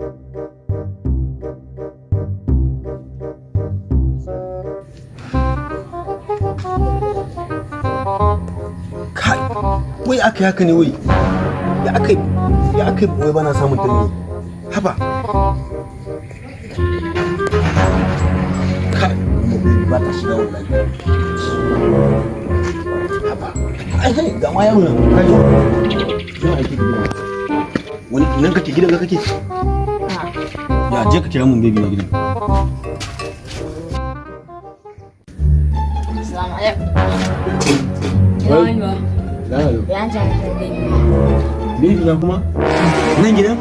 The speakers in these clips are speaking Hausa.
Kai, wai aka haka ne wai? Ya aka wai bana samun tare. Haba. Kai, ba ta shiga wallahi. Haba. Ai, ga ma yaro nan. Kai. Yau ake gidan. Wani nan kake gidan kake? Ya je ka kira mun baby na gidan. Assalamu alaikum. Ya baby na kuma? Nan gidan?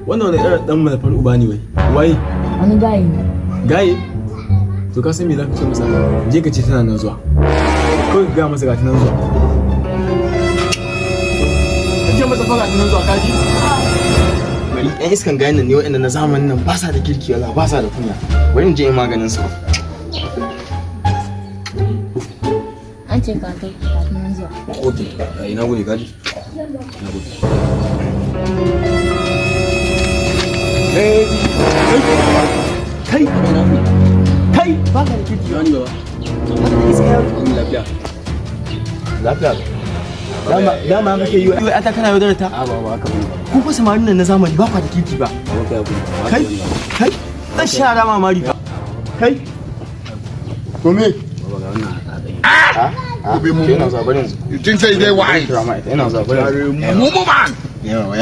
Wannan wani ɗan ɗan malafar uba ne wai. Wai? Wani gayi. Gaye? To ka san me za ka ce masa? Je ka ce tana nan zuwa. Kawai ka gaya masa ga ta nan zuwa. Ka ce masa fa ga ta nan zuwa kaji? Bari ɗan iskan gayan nan ne waɗanda na zamanin nan ba sa da kirki wala ba sa da kunya. Bari in je in maganin su. An ce ka kai kafin zuwa. Okay, ina gode kaji. Na gode. Kai ba ka da kirki wani ba. Haka da iska yaro kuma lafiya. Lafiya. Dama kake yi wa ata kana yaudar ta? A ba haka ba. Ku fa samarin nan na zamani ba ku da kirki ba. Kai dan shara mamari fa. Kai to me? You think say they wise? Ina zabarin. Move on. Yawa.